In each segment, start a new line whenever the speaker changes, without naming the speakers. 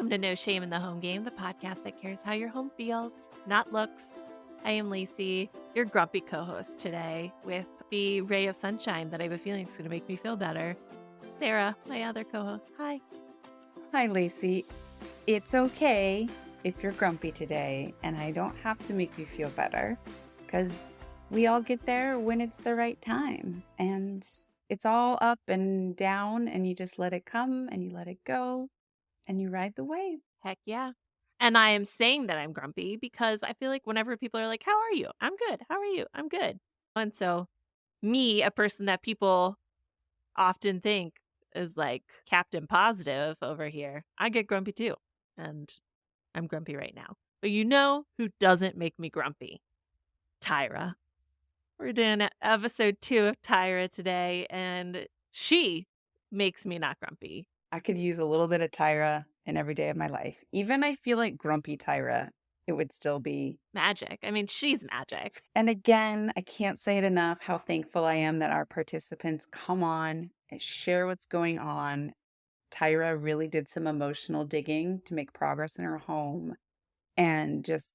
Welcome to No Shame in the Home Game, the podcast that cares how your home feels, not looks. I am Lacey, your grumpy co-host today, with the ray of sunshine that I have a feeling is going to make me feel better. Sara, my other co-host. Hi.
Hi, Lacey. It's okay if you're grumpy today, and I don't have to make you feel better, because we all get there when it's the right time. And it's all up and down, and you just let it come, and you let it go, and you ride the wave.
Heck yeah. And I am saying that I'm grumpy because I feel like whenever people are like, how are you? I'm good. How are you? I'm good. And so me, a person that people often think is like Captain Positive over here, I get grumpy too. And I'm grumpy right now. But you know who doesn't make me grumpy? Tirra. We're doing episode 2 of Tirra today, and she makes me not grumpy.
I could use a little bit of Tirra in every day of my life. Even I feel like grumpy Tirra, it would still be
magic. I mean, she's magic.
And again, I can't say it enough how thankful I am that our participants come on and share what's going on. Tirra really did some emotional digging to make progress in her home, and just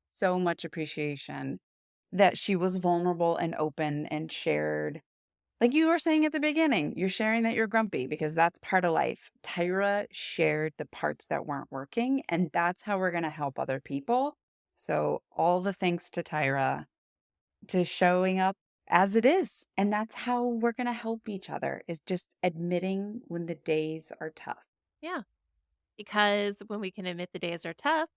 so much appreciation that she was vulnerable and open and shared. Like you were saying at the beginning, you're sharing that you're grumpy because that's part of life. Tirra shared the parts that weren't working, and that's how we're going to help other people. So all the thanks to Tirra to showing up as it is. And that's how we're going to help each other, is just admitting when the days are tough.
Yeah. Because when we can admit the days are tough,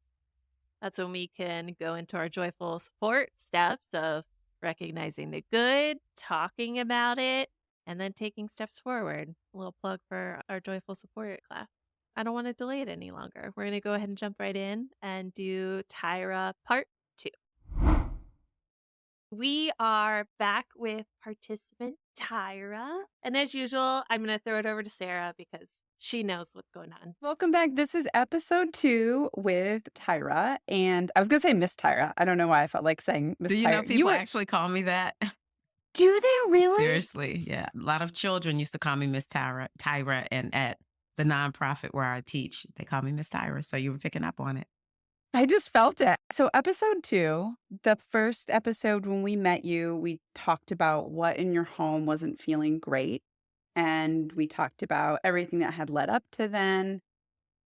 that's when we can go into our joyful support steps of recognizing the good, talking about it, and then taking steps forward. A little plug for our joyful support class. I don't want to delay it any longer. We're going to go ahead and jump right in and do Tirra part 2. We are back with participant Tirra. And as usual, I'm going to throw it over to Sara because she knows what's going on.
Welcome back. This is episode 2 with Tirra. And I was going to say Miss Tirra. I don't know why I felt like saying Miss Tirra.
Do you know people actually call me that?
Do they really?
Seriously, yeah. A lot of children used to call me Miss Tirra, and at the nonprofit where I teach, they call me Miss Tirra. So you were picking up on it.
I just felt it. So episode 2, the first episode when we met you, we talked about what in your home wasn't feeling great. And we talked about everything that had led up to then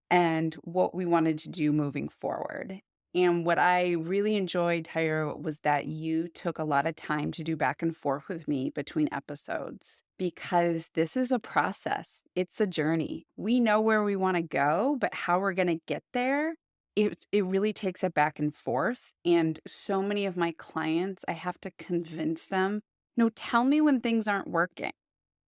and what we wanted to do moving forward. And what I really enjoyed, Tirra, was that you took a lot of time to do back and forth with me between episodes, because this is a process. It's a journey. We know where we want to go, but how we're going to get there, it really takes it back and forth. And so many of my clients, I have to convince them, no, tell me when things aren't working,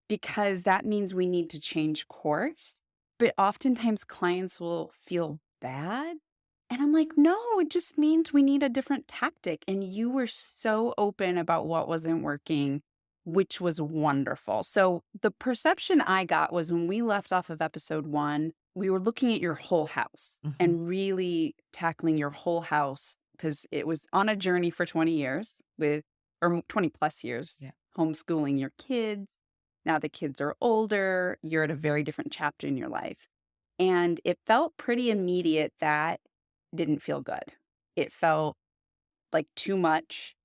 because that means we need to change course. But oftentimes clients will feel bad. And I'm like, no, it just means we need a different tactic. And you were so open about what wasn't working, which was wonderful. So the perception I got was when we left off of episode 1, we were looking at your whole house and really tackling your whole house, because it was on a journey for 20 years or 20 plus years, homeschooling your kids. Now the kids are older. You're at a very different chapter in your life. And it felt pretty immediate that didn't feel good. It felt like too much.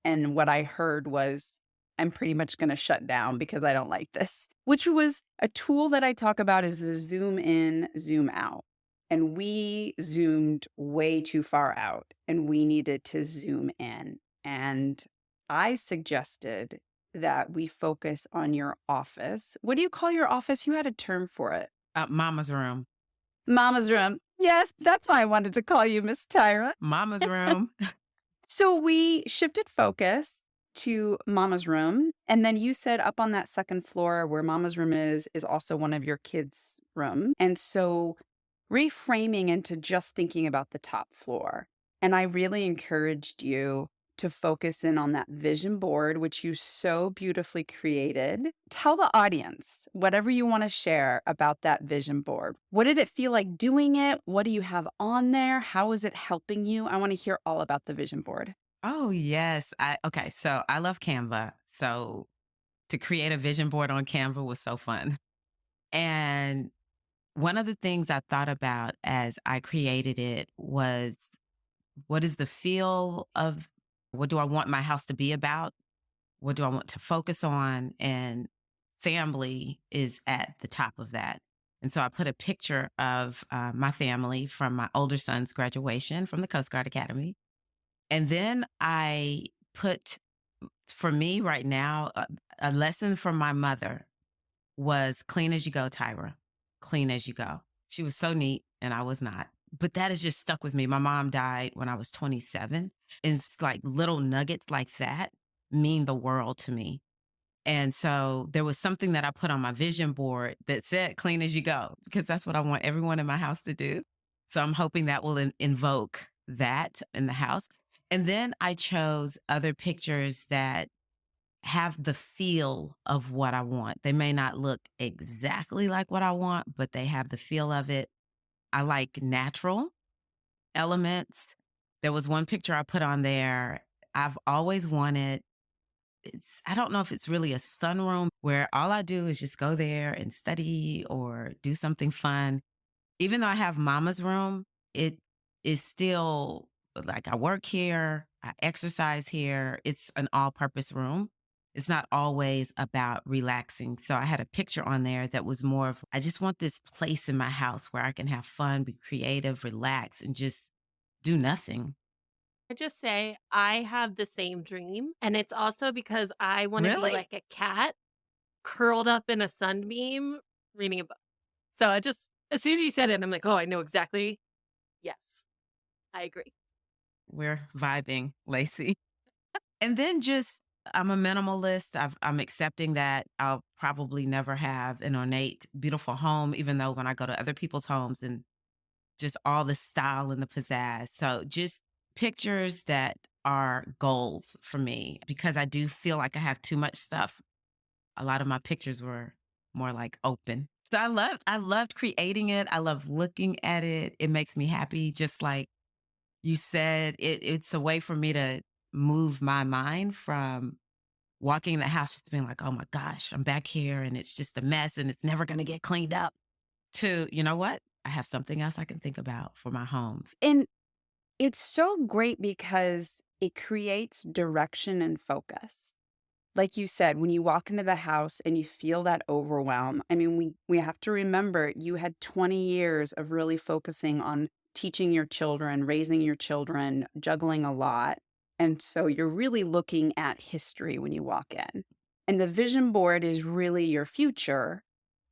And what I heard was, I'm pretty much going to shut down because I don't like this, which was a tool that I talk about, is the zoom in, zoom out. And we zoomed way too far out and we needed to zoom in. And I suggested that we focus on your office. What do you call your office? You had a term for it.
Mama's room.
Mama's room. Yes, that's why I wanted to call you Miss Tirra.
Mama's room.
So we shifted focus to Mama's room. And then you said up on that second floor where Mama's room is also one of your kids' room. And so reframing into just thinking about the top floor. And I really encouraged you to focus in on that vision board, which you so beautifully created. Tell the audience whatever you want to share about that vision board. What did it feel like doing it? What do you have on there? How is it helping you? I want to hear all about the vision board.
Oh, yes. Okay, so I love Canva. So to create a vision board on Canva was so fun. And One of the things I thought about as I created it was, what is the feel of, what do I want my house to be about? What do I want to focus on? And family is at the top of that. And so I put a picture of my family from my older son's graduation from the Coast Guard Academy. And then I put, for me right now, a lesson from my mother was clean as you go, Tyra. Clean as you go. She was so neat and I was not. But that has just stuck with me. My mom died when I was 27. And it's like little nuggets like that mean the world to me. And so there was something that I put on my vision board that said clean as you go, because that's what I want everyone in my house to do. So I'm hoping that will invoke that in the house. And then I chose other pictures that have the feel of what I want. They may not look exactly like what I want, but they have the feel of it. I like natural elements. There was one picture I put on there. I've always wanted, I don't know if it's really a sunroom where all I do is just go there and study or do something fun. Even though I have mama's room, it is still like I work here, I exercise here. It's an all purpose room. It's not always about relaxing. So I had a picture on there that was more of, I just want this place in my house where I can have fun, be creative, relax, and just do nothing.
I just say I have the same dream, and it's also because I wanna be
Really?
like a cat curled up in a sunbeam reading a book. So I just as soon as you said it, I'm like, "Oh, I know exactly." Yes, I agree.
We're vibing, Lacey. And then just, I'm a minimalist. I'm accepting that I'll probably never have an ornate, beautiful home, even though when I go to other people's homes and just all the style and the pizzazz. So just pictures that are goals for me, because I do feel like I have too much stuff. A lot of my pictures were more like open. So I loved creating it. I love looking at it. It makes me happy. Just like you said, it's a way for me to move my mind from walking in the house just being like, oh my gosh, I'm back here and it's just a mess and it's never going to get cleaned up, to, you know what? I have something else I can think about for my homes.
And it's so great because it creates direction and focus. Like you said, when you walk into the house and you feel that overwhelm, I mean, we have to remember you had 20 years of really focusing on teaching your children, raising your children, juggling a lot. And so you're really looking at history when you walk in. And the vision board is really your future.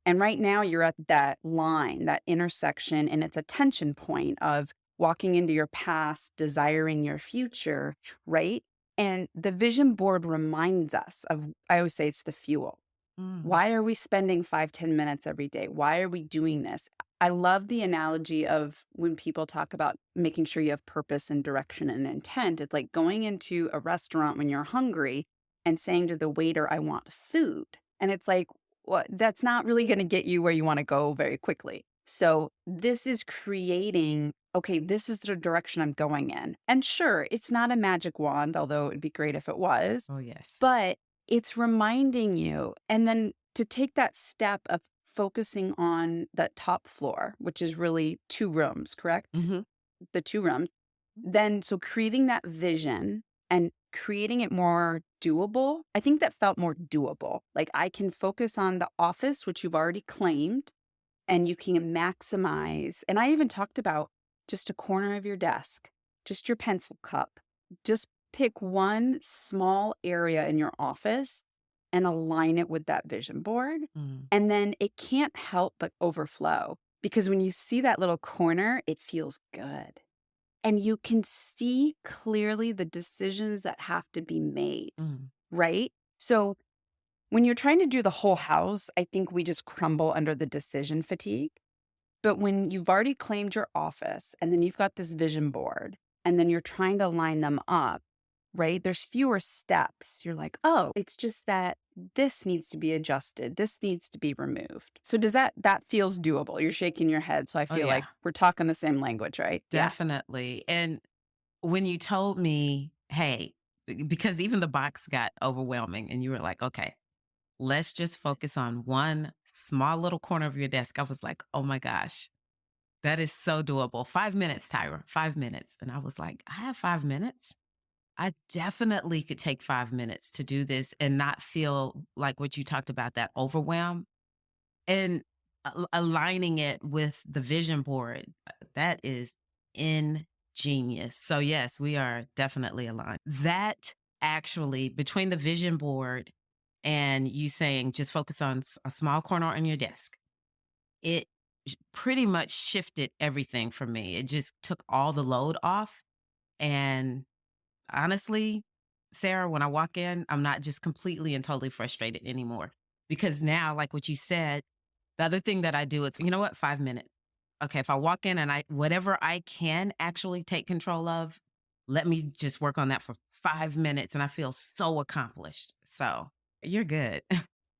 And right now you're at that line, that intersection, and it's a tension point of walking into your past, desiring your future, right? And the vision board reminds us of, I always say it's the fuel.
Mm.
Why are we spending 5-10 minutes every day? Why are we doing this? I love the analogy of when people talk about making sure you have purpose and direction and intent. It's like going into a restaurant when you're hungry and saying to the waiter, I want food. And it's like, what? That's not really going to get you where you want to go very quickly. So this is creating, okay, this is the direction I'm going in. And sure, it's not a magic wand, although it'd be great if it was,
Oh, yes.
but it's reminding you, and then to take that step of focusing on that top floor, which is really 2 rooms, correct?
Hmm.
The 2 rooms. Then so creating that vision and creating it more doable, I think that felt more doable. Like, I can focus on the office, which you've already claimed, and you can maximize, and I even talked about just a corner of your desk, just your pencil cup. Just pick one small area in your office and align it with that vision board.
Mm.
And then it can't help but overflow because when you see that little corner, it feels good. And you can see clearly the decisions that have to be made,
Mm.
right? So when you're trying to do the whole house, I think we just crumble under the decision fatigue. But when you've already claimed your office and then you've got this vision board and then you're trying to line them up, right? There's fewer steps. You're like, oh, it's just that this needs to be adjusted. This needs to be removed. So does that feels doable? You're shaking your head. So I
Oh,
feel like
yeah,
we're talking the same language, right? Yeah.
definitely. And when you told me, hey, because even the box got overwhelming and you were like, okay, Let's just focus on one small little corner of your desk. I was like, oh my gosh, that is so doable. 5 minutes, Tyra, 5 minutes. And I was like, I have 5 minutes. I definitely could take 5 minutes to do this and not feel like what you talked about, that overwhelm. And aligning it with the vision board, that is ingenious. So, yes, we are definitely aligned. That actually, between the vision board and you saying just focus on a small corner on your desk, it pretty much shifted everything for me. It just took all the load off. And honestly, Sarah, when I walk in, I'm not just completely and totally frustrated anymore. Because now, like what you said, the other thing that I do is, you know what, 5 minutes. Okay, if I walk in and whatever I can actually take control of, let me just work on that for 5 minutes and I feel so accomplished. So you're good.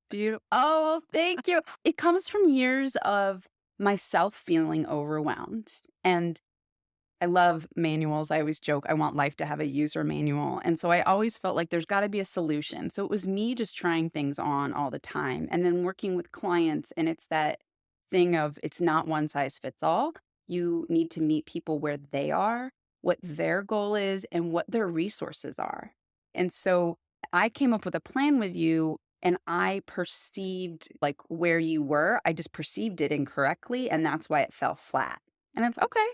Beautiful. Oh, thank you. It comes from years of myself feeling overwhelmed. And I love manuals. I always joke, I want life to have a user manual. And so I always felt like there's got to be a solution. So it was me just trying things on all the time and then working with clients. And it's that thing of it's not one size fits all. You need to meet people where they are, what their goal is, and what their resources are. And so I came up with a plan with you. And I perceived like where you were, I just perceived it incorrectly. And that's why it fell flat. And it's okay.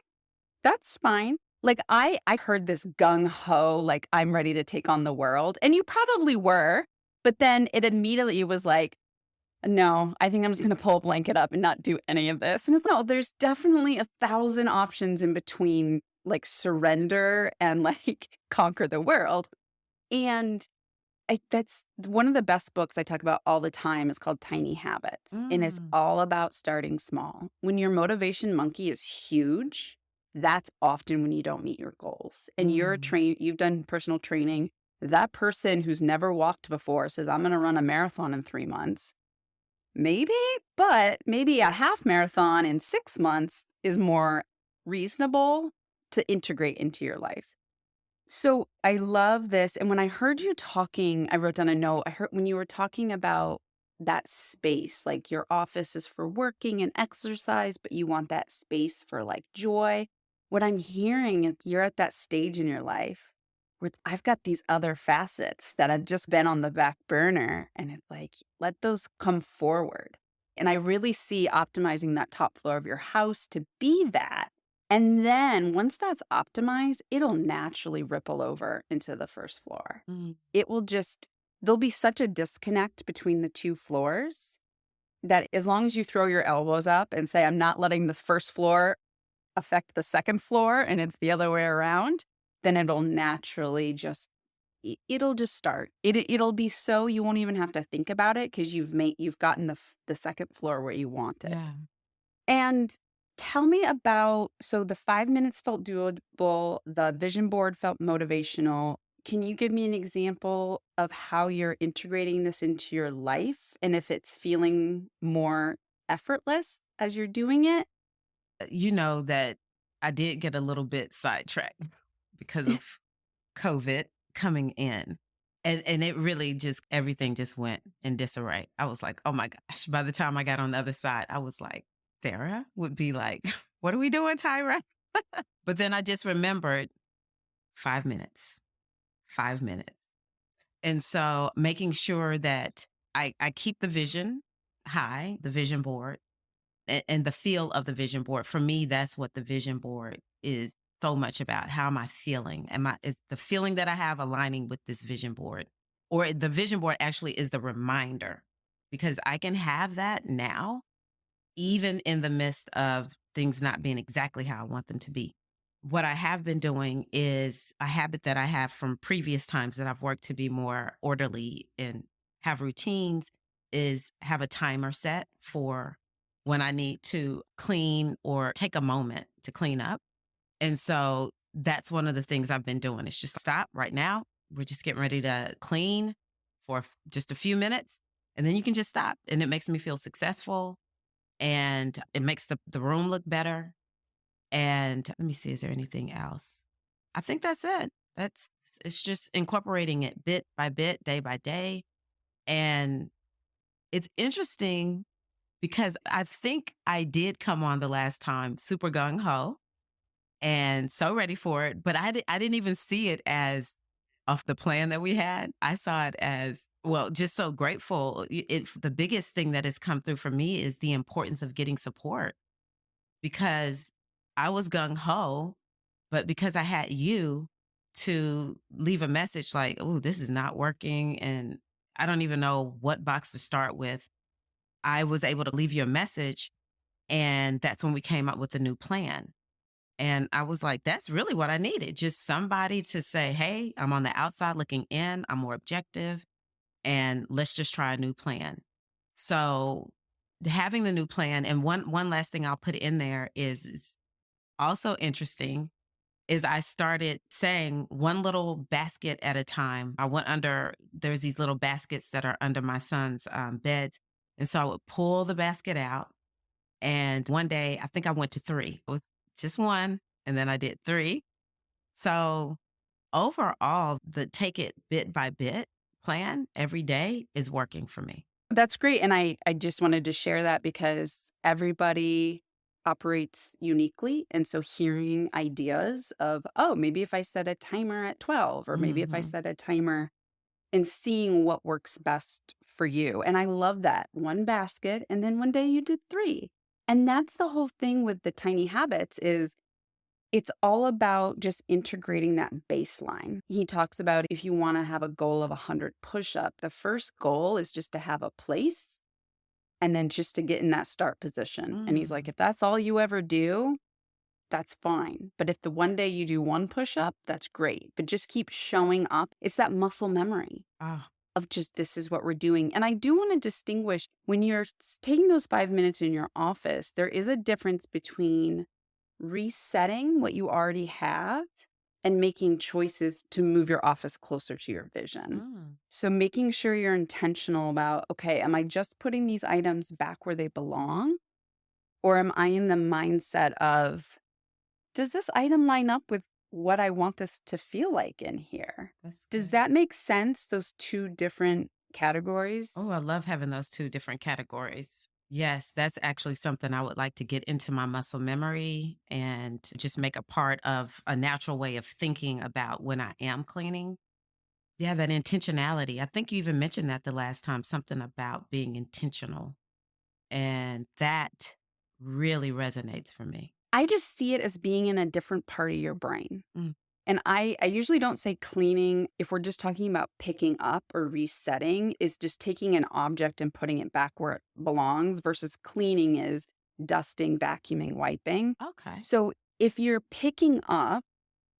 That's fine. Like, I heard this gung ho, like, I'm ready to take on the world, and you probably were, but then it immediately was like, "No, I think I'm just gonna pull a blanket up and not do any of this." And it's no, there's definitely 1,000 options in between, like, surrender and, like, conquer the world, and that's one of the best books I talk about all the time is called Tiny Habits, and it's
Mm,
all about starting small. When your motivation monkey is huge, that's often when you don't meet your goals. And
mm,
you've done personal training. That person who's never walked before says, I'm going to run a marathon in 3 months. Maybe, but maybe a half marathon in 6 months is more reasonable to integrate into your life. So I love this. And when I heard you talking, I wrote down a note. I heard when you were talking about that space, like your office is for working and exercise, but you want that space for like joy. What I'm hearing is you're at that stage in your life where I've got these other facets that have just been on the back burner. And it's like, let those come forward. And I really see optimizing that top floor of your house to be that. And then once that's optimized, it'll naturally ripple over into the first floor.
mm.
It will just, there'll be such a disconnect between the two floors that as long as you throw your elbows up and say, I'm not letting the first floor affect the second floor and it's the other way around, then it'll naturally just, it'll just start. It'll be so you won't even have to think about it because you've gotten the second floor where you want it.
Yeah.
And tell me about so the 5 minutes felt doable, the vision board felt motivational. Can you give me an example of how you're integrating this into your life and if it's feeling more effortless as you're doing it?
You know that I did get a little bit sidetracked because of COVID coming in. And it really just everything just went in disarray. I was like, "Oh my gosh." By the time I got on the other side, I was like, Sarah would be like, "What are we doing, Tyra?" But then I just remembered 5 minutes. 5 minutes. And so making sure that I keep the vision high, the vision board, and the feel of the vision board. For me, that's what the vision board is so much about. How am I feeling? Is the feeling that I have aligning with this vision board? Or the vision board actually is the reminder because I can have that now, even in the midst of things not being exactly how I want them to be. What I have been doing is a habit that I have from previous times that I've worked to be more orderly and have routines is have a timer set for when I need to clean or take a moment to clean up. And so that's one of the things I've been doing. It's just stop right now. We're just getting ready to clean for just a few minutes and then you can just stop. And it makes me feel successful and it makes the room look better. And let me see, is there anything else? I think that's it. It's just incorporating it bit by bit, day by day. And It's interesting because I think I did come on the last time super gung ho and so ready for it, but I didn't even see it as off the plan that we had. I saw it as, well, just so grateful. The biggest thing that has come through for me is the importance of getting support, because I was gung ho, but because I had you to leave a message like, oh, this is not working, and I don't even know what box to start with. I was able to leave you a message, and that's when we came up with a new plan. And I was like, that's really what I needed. Just somebody to say, hey, I'm on the outside looking in, I'm more objective, and let's just try a new plan. So having the new plan, and one last thing I'll put in there is also interesting, is I started saying one little basket at a time. I went under, there's these little baskets that are under my son's beds. And so I would pull the basket out. And one day, I think I went to three. It was just one. And then I did three. So overall, the take it bit by bit plan every day is working for me.
That's great, and I just wanted to share that because everybody operates uniquely, and so hearing ideas of, "Oh, maybe if I set a timer at 12, or maybe if I
Hmm.
set a timer," and seeing what works best for you, and I love that. One basket, and then one day you did 3. And that's the whole thing with the tiny habits is it's all about just integrating that baseline. He talks about if you wanna have a goal of 100 push-up, the first goal is just to have a place and then just to get in that start position. And he's like,
Mm.
if that's all you ever do, that's fine. But if the one day you do 1 push-up, that's great. But just keep showing up. It's that muscle memory
Oh,
of just this is what we're doing. And I do wanna distinguish when you're taking those 5 minutes in your office, there is a difference between resetting what you already have and making choices to move your office closer to your vision.
mm.
So making sure you're intentional about, okay, am I just putting these items back where they belong? Or am I in the mindset of, does this item line up with what I want this to feel like in here?
That's
Does
good.
that make sense? Those two different
Oh,
categories?
I love having those two different categories. Yes, that's actually something I would like to get into my muscle memory and just make a part of a natural way of thinking about when I am cleaning. Yeah, that intentionality. I think you even mentioned that the last time, something about being intentional. And that really resonates for me.
I just see it as being in a different part of your brain.
Mm.
And I usually don't say cleaning if we're just talking about picking up or resetting is just taking an object and putting it back where it belongs versus cleaning is dusting, vacuuming, wiping.
Okay.
So if you're picking up,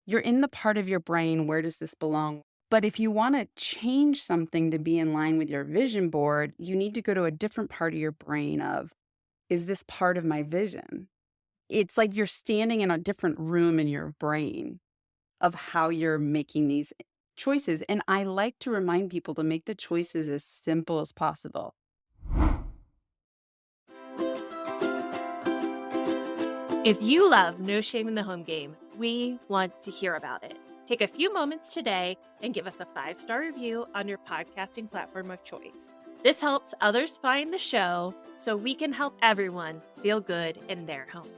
you're in the part of your brain, where does this belong? But if you want to change something to be in line with your vision board, you need to go to a different part of your brain of, is this part of my vision? It's like you're standing in a different room in your brain of how you're making these choices. And I like to remind people to make the choices as simple as possible.
If you love No Shame in the Home Game, we want to hear about it. Take a few moments today and give us a 5-star review on your podcasting platform of choice. This helps others find the show so we can help everyone feel good in their home.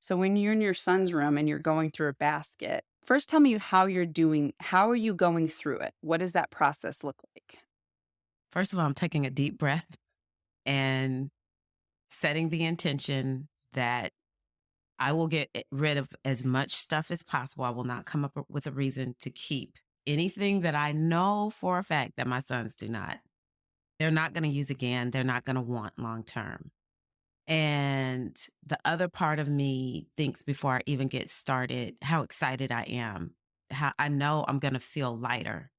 So when you're in your son's room and you're going through a basket, first tell me how you're doing. How are you going through it? What does that process look like?
First of all, I'm taking a deep breath and setting the intention that I will get rid of as much stuff as possible. I will not come up with a reason to keep anything that I know for a fact that my sons do not. They're not going to use again. They're not going to want long term. And the other part of me thinks before I even get started how excited I am. How I know I'm going to feel lighter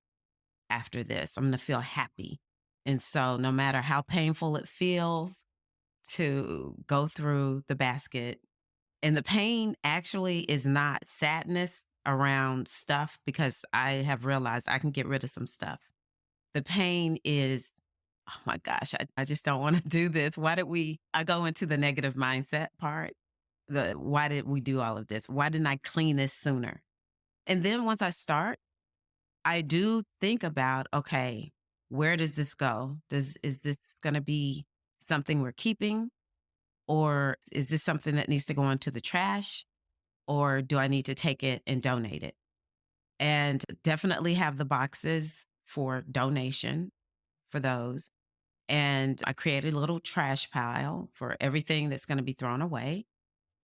after this. I'm going to feel happy. And so, no matter how painful it feels to go through the basket, and the pain actually is not sadness around stuff, because I have realized I can get rid of some stuff. The pain is, oh my gosh, I just don't want to do this. Why did we? I go into the negative mindset part. Why did we do all of this? Why didn't I clean this sooner? And then once I start, I do think about, okay, where does this go? Is this going to be something we're keeping, or is this something that needs to go into the trash, or do I need to take it and donate it? And definitely have the boxes for donation for those. And I created a little trash pile for everything that's going to be thrown away.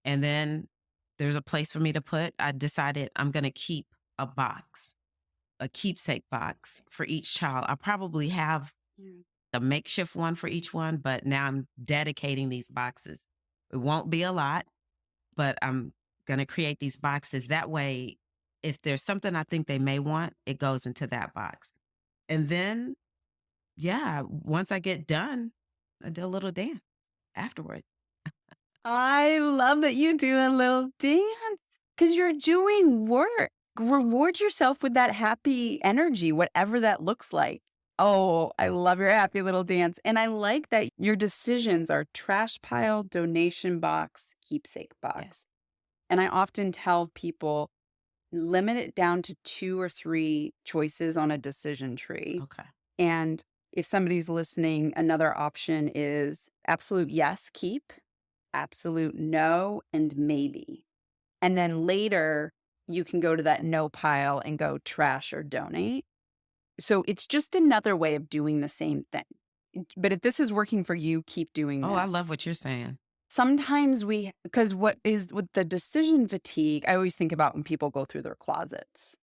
And then there's a place for me to put. I decided I'm going to keep a box, a keepsake box for each child. I probably have
Yeah.
a makeshift one for each one, but now I'm dedicating these boxes. It won't be a lot, but I'm going to create these boxes. That way, if there's something I think they may want, it goes into that box. And then, yeah, once I get done, I do a little dance afterwards.
I love that you do a little dance because you're doing work. Reward yourself with that happy energy, whatever that looks like. Oh, I love your happy little dance. And I like that your decisions are trash pile, donation box, keepsake
Yes.
box. And I often tell people limit it down to 2 or 3 choices on a decision tree.
Okay.
And if somebody's listening, another option is absolute yes, keep, absolute no, and maybe. And then later, you can go to that no pile and go trash or donate. So it's just another way of doing the same thing. But if this is working for you, keep doing
Oh, I love
this.
what you're saying.
Sometimes because what is with the decision fatigue, I always think about when people go through their closets.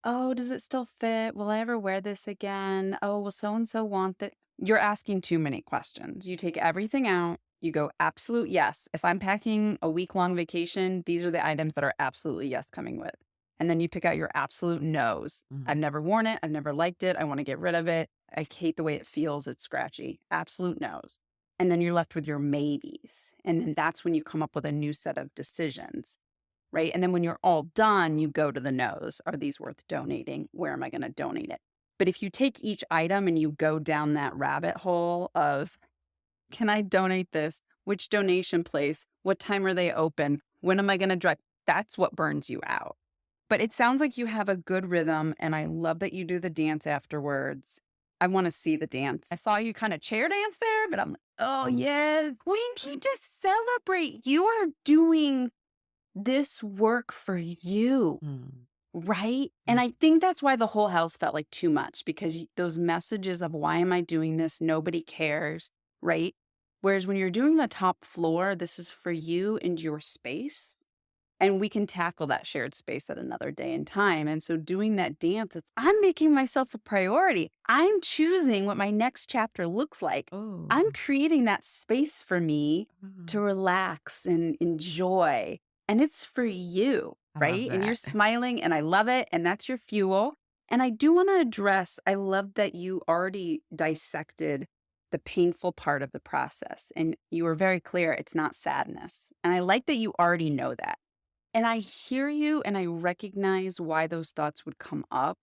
Oh, does it still fit? Will I ever wear this again? Oh, will so and so want that? You're asking too many questions. You take everything out, you go absolute yes. If I'm packing a week-long vacation, these are the items that are absolutely yes coming with. And then you pick out your absolute no's. I've
Mhm.
never worn it. I've never liked it. I want to get rid of it. I hate the way it feels. It's scratchy. Absolute no's. And then you're left with your maybes. And then that's when you come up with a new set of decisions. Right. And then when you're all done, you go to the no's. Are these worth donating? Where am I going to donate it? But if you take each item and you go down that rabbit hole of, can I donate this? Which donation place? What time are they open? When am I going to drive? That's what burns you out. But it sounds like you have a good rhythm. And I love that you do the dance afterwards. I want to see the dance. I saw you kind of chair dance there, but I'm like, oh, yes. We need to celebrate. You are doing this work for you,
Mm.
right? And
Mm.
I think that's why the whole house felt like too much because those messages of why am I doing this? Nobody cares, right? Whereas when you're doing the top floor, this is for you and your space. And we can tackle that shared space at another day and time. And so doing that dance, I'm making myself a priority. I'm choosing what my next chapter looks like.
Oh,
I'm creating that space for me to
mhm.
relax and enjoy. And it's for you,
I love
right? And you're
that.
smiling and I love it. And that's your fuel. And I do want to address, I love that you already dissected the painful part of the process. And you were very clear it's not sadness. And I like that you already know that. And I hear you and I recognize why those thoughts would come up.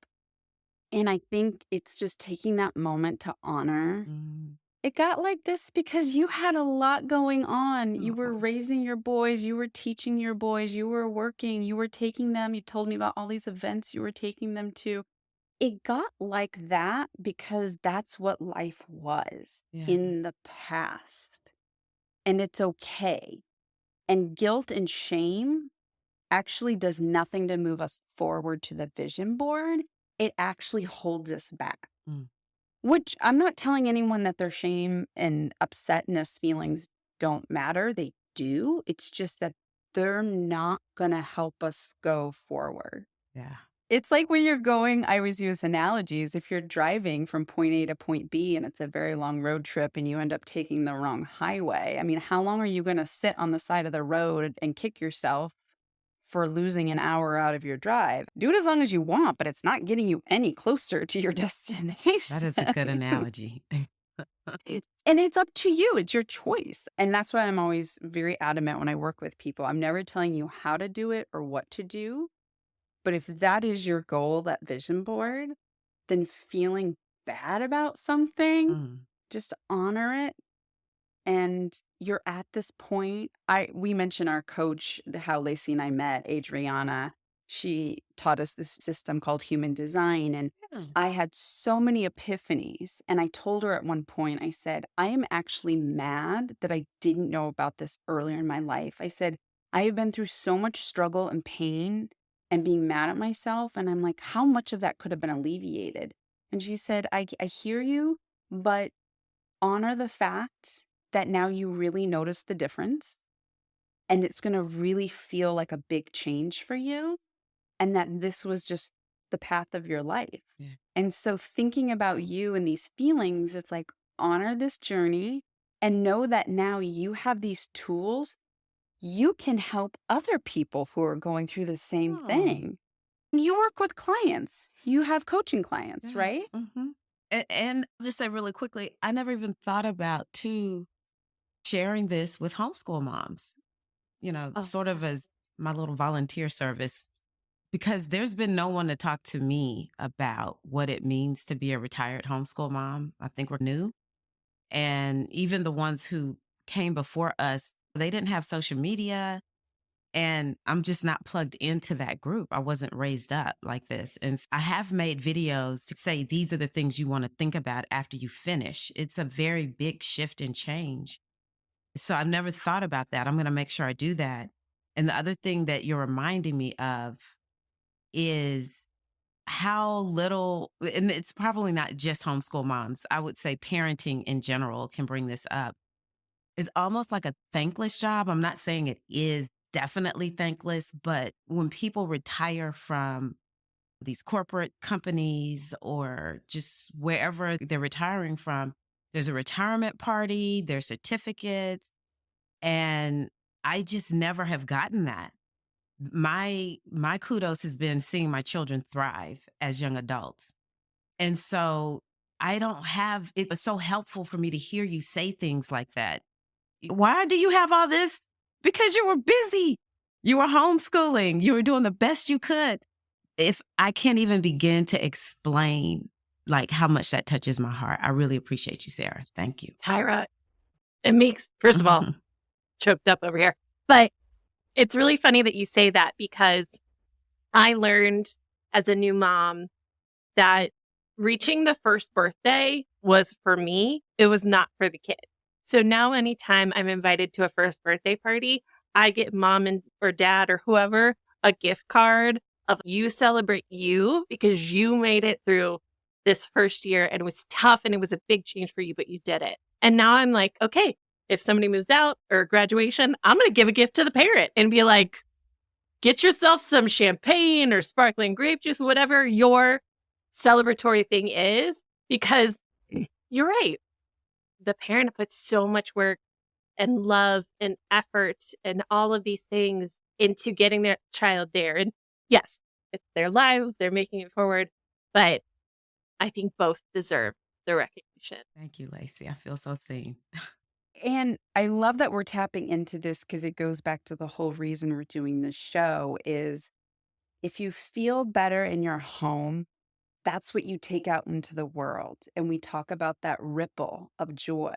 And I think it's just taking that moment to honor.
Mm.
It got like this because you had a lot going on. You were
Aw.
raising your boys, you were teaching your boys, you were working, you were taking them. You told me about all these events you were taking them to. It got like that because that's what life was
Yeah.
in the past. And it's okay. And guilt and shame actually does nothing to move us forward to the vision board. It actually holds us back.
Mm.
Which I'm not telling anyone that their shame and upsetness feelings don't matter. They do. It's just that they're not going to help us go forward.
Yeah.
It's like when you're going, I always use analogies. If you're driving from point A to point B and it's a very long road trip and you end up taking the wrong highway, I mean, how long are you going to sit on the side of the road and kick yourself for losing an hour out of your drive? Do it as long as you want, but it's not getting you any closer to your
That
destination.
is a good analogy.
And it's up to you. It's your choice. And that's why I'm always very adamant when I work with people. I'm never telling you how to do it or what to do. But if that is your goal, that vision board, then feeling bad about something,
Mm.
just honor it. And you're at this point. We mentioned our coach, how Lacey and I met, Adriana. She taught us this system called human design. And
Yeah.
I had so many epiphanies. And I told her at one point, I said, I am actually mad that I didn't know about this earlier in my life. I said, I have been through so much struggle and pain and being mad at myself. And I'm like, how much of that could have been alleviated? And she said, I hear you, but honor the fact that now you really notice the difference and it's going to really feel like a big change for you and that this was just the path of your life.
Yeah.
And so thinking about you and these feelings, it's like honor this journey and know that now you have these tools. You can help other people who are going through the same
Oh,
thing. You work with clients, you have coaching clients,
yes.
right?
And just say really quickly, I never even thought about too sharing this with homeschool moms,
Oh,
sort of as my little volunteer service, because there's been no one to talk to me about what it means to be a retired homeschool mom. I think we're new. And even the ones who came before us, they didn't have social media. And I'm just not plugged into that group. I wasn't raised up like this. And I have made videos to say, these are the things you want to think about after you finish. It's a very big shift and change. So I've never thought about that. I'm going to make sure I do that. And the other thing that you're reminding me of is how little, and it's probably not just homeschool moms, I would say parenting in general can bring this up. It's almost like a thankless job. I'm not saying it is definitely thankless, but when people retire from these corporate companies or just wherever they're retiring from, there's a retirement party, there's certificates, and I just never have gotten that. My kudos has been seeing my children thrive as young adults. And so I don't have it was so helpful for me to hear you say things like that. Why do you have all this? Because you were busy. You were homeschooling. You were doing the best you could. If I can't even begin to explain like how much that touches my heart, I really appreciate you, Sarah. Thank you.
Tyra, it makes, first of all,
Mhm.
choked up over here. But it's really funny that you say that because I learned as a new mom that reaching the first birthday was for me, it was not for the kid. So now anytime I'm invited to a first birthday party, I get mom and or dad or whoever a gift card of you celebrate you because you made it through this first year and it was tough and it was a big change for you, but you did it. And now I'm like, okay, if somebody moves out or graduation, I'm going to give a gift to the parent and be like, get yourself some champagne or sparkling grape juice, whatever your celebratory thing is, because you're right. The parent puts so much work and love and effort and all of these things into getting their child there. And yes, it's their lives, they're making it forward. But I think both deserve the recognition.
Thank you, Lacey. I feel so seen.
And I love that we're tapping into this because it goes back to the whole reason we're doing this show is if you feel better in your home, that's what you take out into the world. And we talk about that ripple of joy.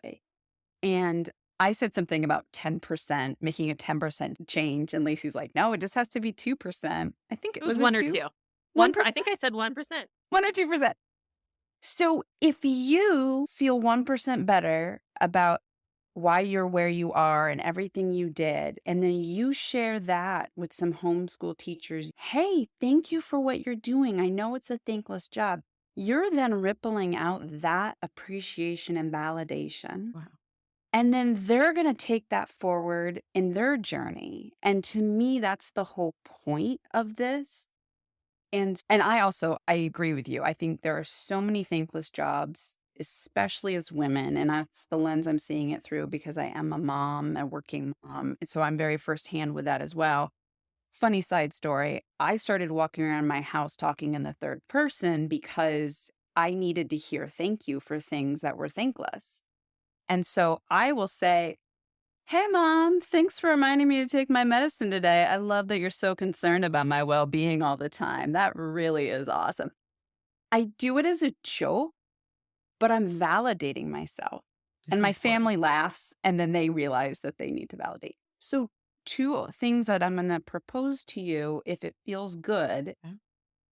And I said something about 10%, making a 10% change. And Lacey's like, no, it just has to be 2%. I think
It
it
was
was it
one or
2?
two. I
1%?
think I said 1%.
1 or 2%. So if you feel 1% better about why you're where you are and everything you did, and then you share that with some homeschool teachers, hey, thank you for what you're doing. I know it's a thankless job. You're then rippling out that appreciation and validation.
Wow.
And then they're going to take that forward in their journey. And to me, that's the whole point of this. And I agree with you. I think there are so many thankless jobs, especially as women, and that's the lens I'm seeing it through because I am a mom, a working mom, and so I'm very firsthand with that as well. Funny side story, I started walking around my house talking in the third person because I needed to hear thank you for things that were thankless. And so I will say, hey, mom, thanks for reminding me to take my medicine today. I love that you're so concerned about my well being all the time. That really is awesome. I do it as a joke, but I'm validating myself.
It's
And my
important.
family laughs, and then they realize that they need to validate. So two things that I'm going to propose to you, if it feels good,
Okay.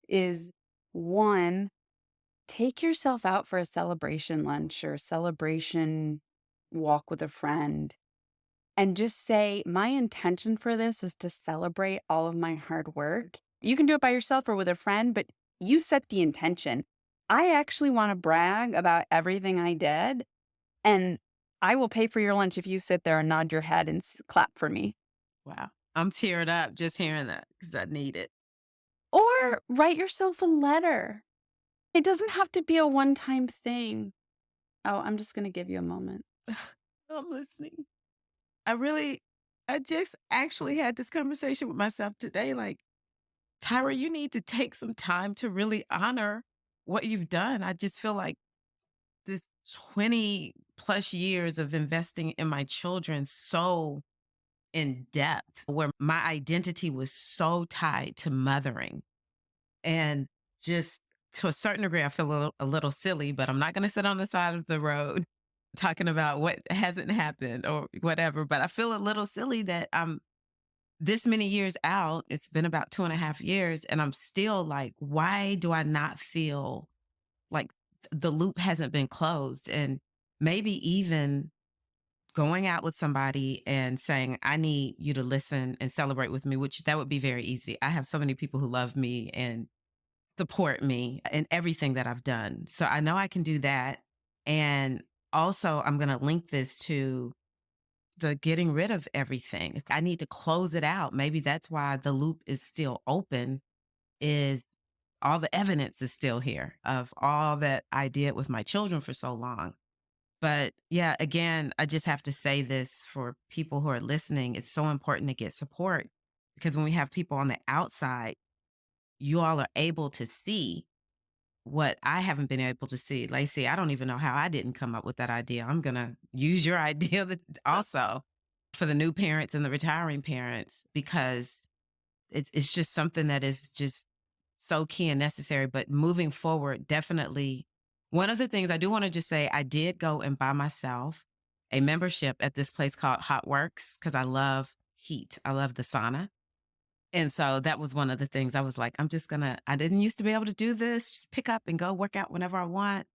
is one, take yourself out for a celebration lunch or a celebration walk with a friend and just say, my intention for this is to celebrate all of my hard work. You can do it by yourself or with a friend, but you set the intention. I actually want to brag about everything I did, and I will pay for your lunch if you sit there and nod your head and clap for me.
Wow. I'm teared up just hearing that because I need it.
Or write yourself a letter. It doesn't have to be a one time thing. Oh, I'm just going to give you a moment.
I'm listening. I really, I just actually had this conversation with myself today. Like, Tyra, you need to take some time to really honor what you've done. I just feel like this 20 plus years of investing in my children so in depth, where my identity was so tied to mothering. And just to a certain degree, I feel a little silly, but I'm not going to sit on the side of the road talking about what hasn't happened or whatever. But I feel a little silly that I'm this many years out. It's been about 2.5 years, and I'm still like, why do I not feel like the loop hasn't been closed? And maybe even going out with somebody and saying, I need you to listen and celebrate with me, which that would be very easy. I have so many people who love me and support me in everything that I've done. So I know I can do that. And also, I'm going to link this to the getting rid of everything. I need to close it out. Maybe that's why the loop is still open, is all the evidence is still here of all that I did with my children for so long. But yeah, again, I just have to say this for people who are listening. It's so important to get support because when we have people on the outside, you all are able to see what I haven't been able to see. Lacey, I don't even know how I didn't come up with that idea. I'm going to use your idea also for the new parents and the retiring parents because it's just something that is just so key and necessary. But moving forward, definitely one of the things I do want to just say, I did go and buy myself a membership at this place called Hot Works because I love heat. I love the sauna. And so that was one of the things I was like, I didn't used to be able to do this, just pick up and go work out whenever I want.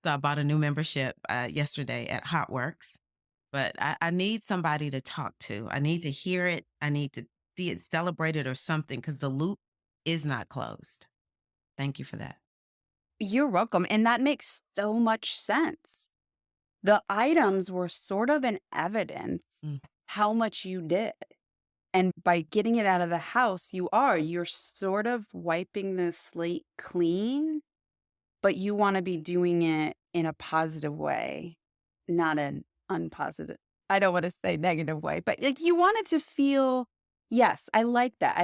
So I bought a new membership yesterday at Hot Works. But I need somebody to talk to. I need to hear it. I need to see it celebrated or something because the loop is not closed. Thank you for that.
You're welcome. And that makes so much sense. The items were sort of an evidence
Mm,
how much you did. And by getting it out of the house, you're sort of wiping the slate clean, but you want to be doing it in a positive way, not an unpositive. I don't want to say negative way, but like you want it to feel, yes, I like that.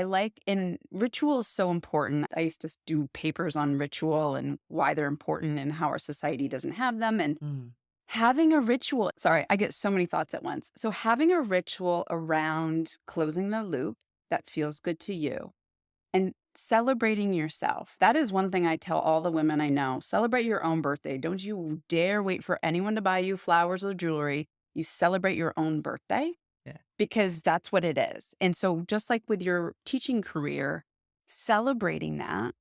And ritual is so important. I used to do papers on ritual and why they're important and how our society doesn't have them. And
mm,
having a ritual, sorry, I get so many thoughts at once. So having a ritual around closing the loop that feels good to you and celebrating yourself. That is one thing I tell all the women I know. Celebrate your own birthday. Don't you dare wait for anyone to buy you flowers or jewelry. You celebrate your own birthday
yeah.
because that's what it is. And so just like with your teaching career, celebrating that,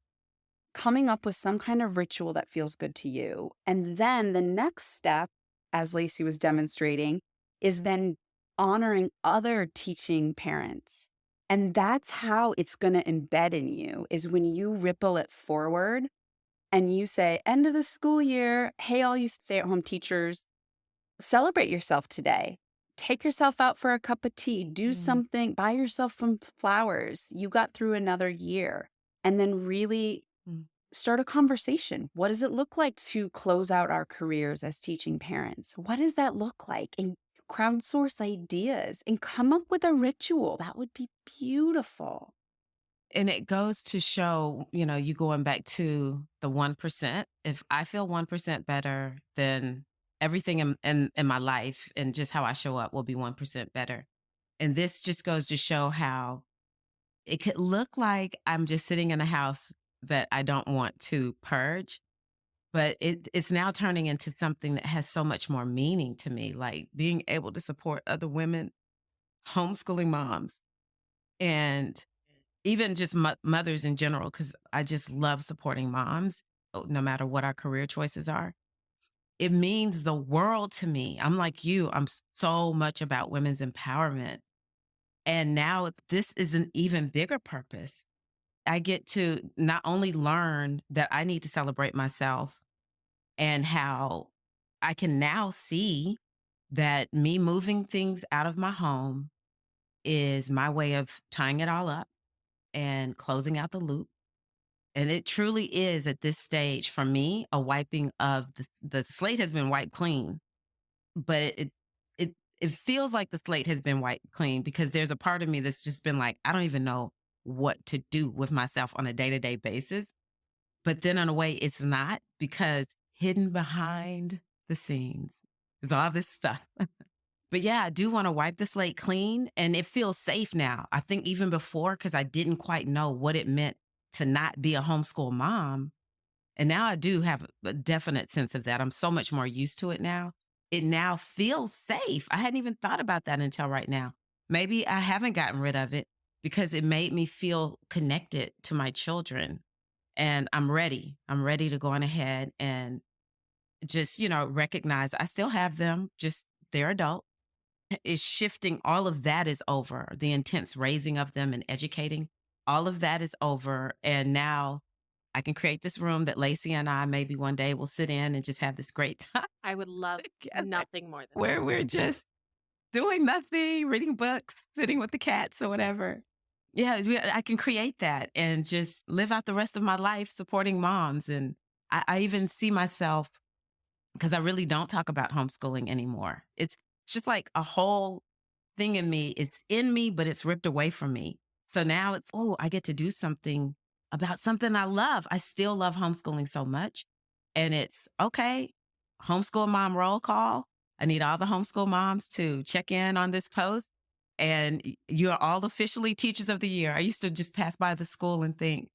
coming up with some kind of ritual that feels good to you. And then the next step, as Lacey was demonstrating, is then honoring other teaching parents. And that's how it's going to embed in you is when you ripple it forward and you say, end of the school year, hey, all you stay at home teachers, celebrate yourself today. Take yourself out for a cup of tea, do
Mm,
something, buy yourself some flowers. You got through another year. And then really
mm.
start a conversation. What does it look like to close out our careers as teaching parents? What does that look like? And crowdsource ideas and come up with a ritual. That would be beautiful.
And it goes to show, you going back to the 1%. If I feel 1% better, then everything in my life and just how I show up will be 1% better. And this just goes to show how it could look like I'm just sitting in a house that I don't want to purge, but it's now turning into something that has so much more meaning to me, like being able to support other women homeschooling moms and even just mothers in general, because I just love supporting moms, no matter what our career choices are. It means the world to me. I'm like you, I'm so much about women's empowerment. And now this is an even bigger purpose. I get to not only learn that I need to celebrate myself and how I can now see that me moving things out of my home is my way of tying it all up and closing out the loop. And it truly is at this stage for me a wiping of the slate has been wiped clean, but it feels like the slate has been wiped clean because there's a part of me that's just been like, I don't even know what to do with myself on a day-to-day basis. But then in a way it's not because hidden behind the scenes is all this stuff. But yeah, I do want to wipe the slate clean and it feels safe now. I think even before, because I didn't quite know what it meant to not be a homeschool mom. And now I do have a definite sense of that. I'm so much more used to it now. It now feels safe. I hadn't even thought about that until right now. Maybe I haven't gotten rid of it because it made me feel connected to my children. And I'm ready. I'm ready to go on ahead and just, recognize I still have them, just they're adults is shifting. All of that is over. The intense raising of them and educating, all of that is over. And now I can create this room that Lacey and I maybe one day will sit in and just have this great time
I would love
together
nothing more than
where we're just doing nothing, reading books, sitting with the cats or whatever. Yeah, I can create that and just live out the rest of my life supporting moms. And I even see myself because I really don't talk about homeschooling anymore. It's just like a whole thing in me. It's in me, but it's ripped away from me. So now it's, oh, I get to do something about something I love. I still love homeschooling so much. And it's okay, homeschool mom roll call. I need all the homeschool moms to check in on this post. And you're all officially teachers of the year. I used to just pass by the school and think,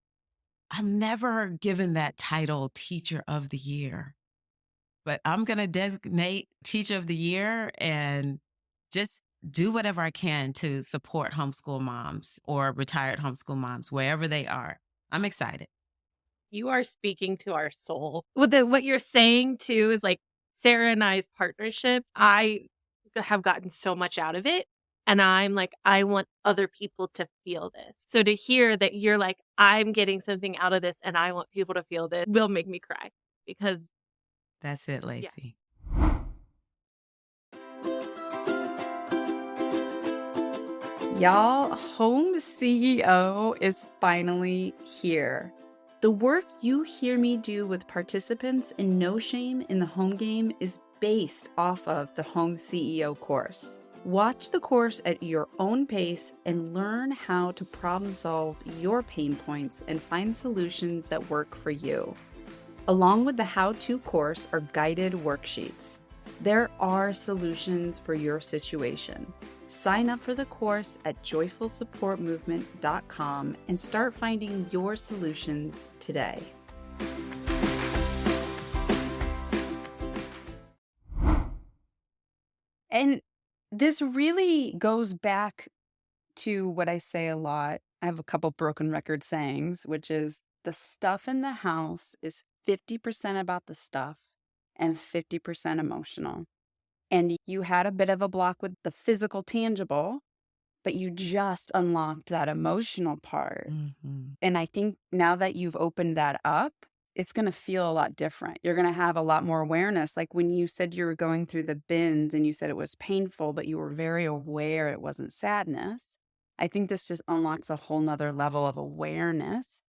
I'm never given that title, teacher of the year, but I'm going to designate teacher of the year and just do whatever I can to support homeschool moms or retired homeschool moms, wherever they are. I'm excited.
you are speaking to our soul. What you're saying too is like Sarah and I's partnership. I have gotten so much out of it. And I'm like, I want other people to feel this. So to hear that you're like, I'm getting something out of this and I want people to feel this will make me cry because,
That's it,
yeah,
Lacey.
Y'all, Home CEO is finally here. The work you hear me do with participants in No Shame in the Home Game is based off of the Home CEO course. Watch the course at your own pace and learn how to problem solve your pain points and find solutions that work for you. Along with the how-to course are guided worksheets. There are solutions for your situation. Sign up for the course at joyfulsupportmovement.com and start finding your solutions today. And this really goes back to what I say a lot. I have a couple broken record sayings, which is the stuff in the house is 50% about the stuff and 50% emotional. And you had a bit of a block with the physical, tangible, but you just unlocked that emotional part.
Hmm.
And I think now that you've opened that up, it's going to feel a lot different. You're going to have a lot more awareness. Like when you said you were going through the bins and you said it was painful, but you were very aware it wasn't sadness. I think this just unlocks a whole nother level of awareness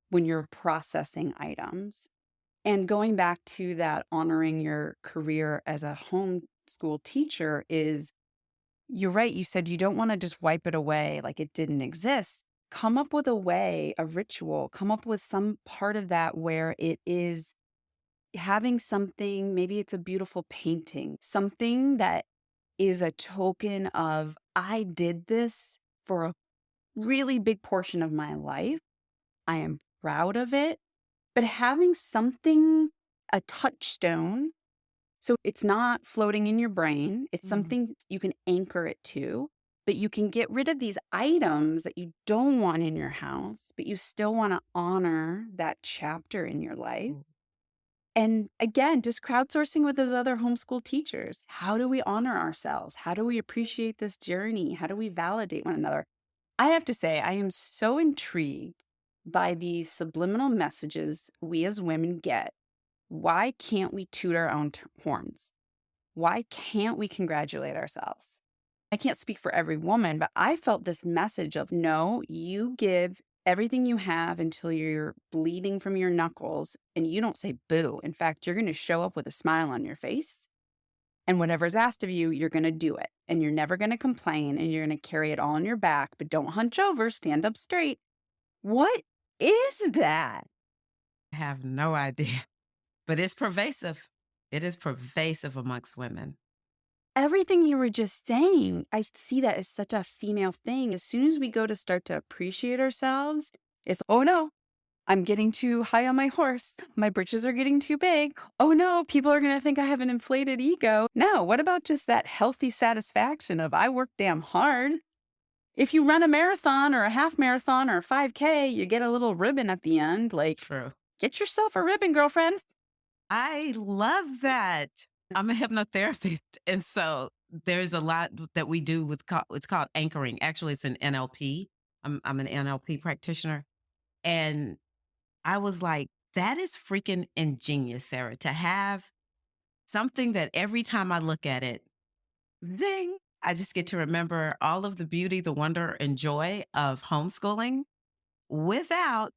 when you're processing items. And going back to that, honoring your career as a homeschool teacher is, you're right. You said you don't want to just wipe it away like it didn't exist. Come up with a way, a ritual, come up with some part of that where it is having something, maybe it's a beautiful painting, something that is a token of, I did this for a really big portion of my life. I am proud of it. But having something, a touchstone, so it's not floating in your brain, it's
Mm.
something you can anchor it to. but you can get rid of these items that you don't want in your house, but you still want to honor that chapter in your life.
Mm.
And again, just crowdsourcing with those other homeschool teachers. How do we honor ourselves? How do we appreciate this journey? How do we validate one another? I have to say, I am so intrigued by these subliminal messages we as women get. Why can't we toot our own horns? Why can't we congratulate ourselves? I can't speak for every woman, but I felt this message of no, you give everything you have until you're bleeding from your knuckles and you don't say boo. In fact, you're going to show up with a smile on your face. And whatever's asked of you, you're going to do it. And you're never going to complain and you're going to carry it all on your back, but don't hunch over, stand up straight. What is that?
I have no idea, but it's pervasive. It is pervasive amongst women.
Everything you were just saying, I see that as such a female thing. As soon as we go to start to appreciate ourselves, it's, oh no, I'm getting too high on my horse. My britches are getting too big. Oh no, people are going to think I have an inflated ego. No, what about just that healthy satisfaction of I work damn hard? If you run a marathon or a half marathon or a 5K, you get a little ribbon at the end. Like,
True.
get yourself a ribbon, girlfriend.
I love that. I'm a hypnotherapist. And so there's a lot that we do with, it's called anchoring. Actually, it's an NLP. I'm an NLP practitioner. And I was like, that is freaking ingenious, Sarah, to have something that every time I look at it, zing, I just get to remember all of the beauty, the wonder, and joy of homeschooling without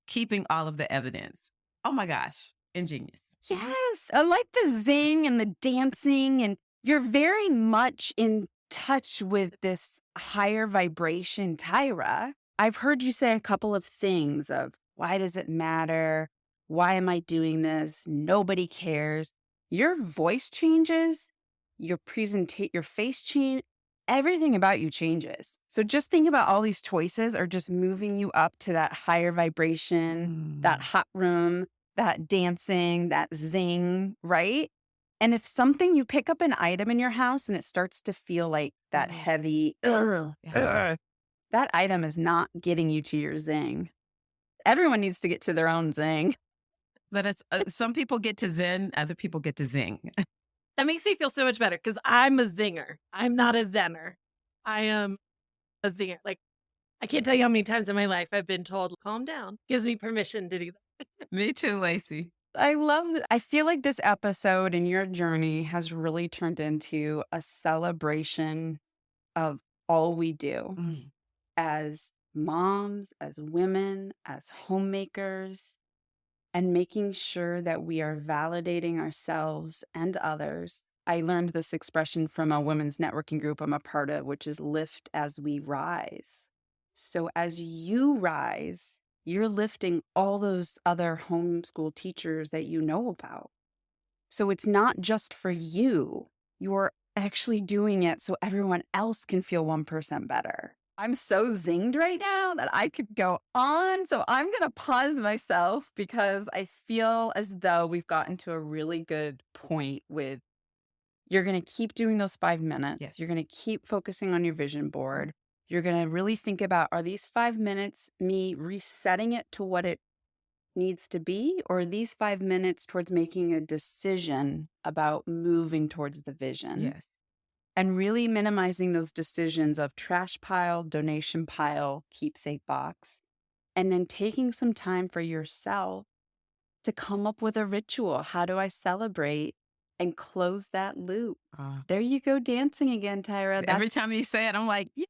keeping all of the evidence. Oh my gosh, ingenious.
Yes, I like the zing and the dancing, and you're very much in touch with this higher vibration, Tyra. I've heard you say a couple of things of why does it matter? Why am I doing this? Nobody cares. Your voice changes, your face change, everything about you changes. So just think about all these choices are just moving you up to that higher vibration, that
Mm.
hot room, that dancing, that zing, right? And if something you pick up an item in your house and it starts to feel like that
Mm.
heavy,
Yeah.
that item is not getting you to your zing. Everyone needs to get to their own zing.
Let us, some people get to zen, other people get to zing.
That makes me feel so much better because I'm a zinger. I'm not a zenner. I am a zinger. Like, I can't tell you how many times in my life I've been told, calm down. Gives me permission to do that.
Me too, Lacey.
I love it. I feel like this episode and your journey has really turned into a celebration of all we do
Mm.
as moms, as women, as homemakers, and making sure that we are validating ourselves and others. I learned this expression from a women's networking group I'm a part of, which is lift as we rise. So as you rise, you're lifting all those other homeschool teachers that you know about. So it's not just for you. You're actually doing it so everyone else can feel 1% better. I'm so zinged right now that I could go on. So I'm going to pause myself because I feel as though we've gotten to a really good point with you're going to keep doing those 5 minutes.
Yes.
You're going to keep focusing on your vision board. You're going to really think about are these 5 minutes me resetting it to what it needs to be, or are these 5 minutes towards making a decision about moving towards the vision?
Yes.
And really minimizing those decisions of trash pile, donation pile, keepsake box, and then taking some time for yourself to come up with a ritual. How do I celebrate and close that loop?
Uh,
There you go dancing again, Tyra.
every time you say it, I'm like, yes,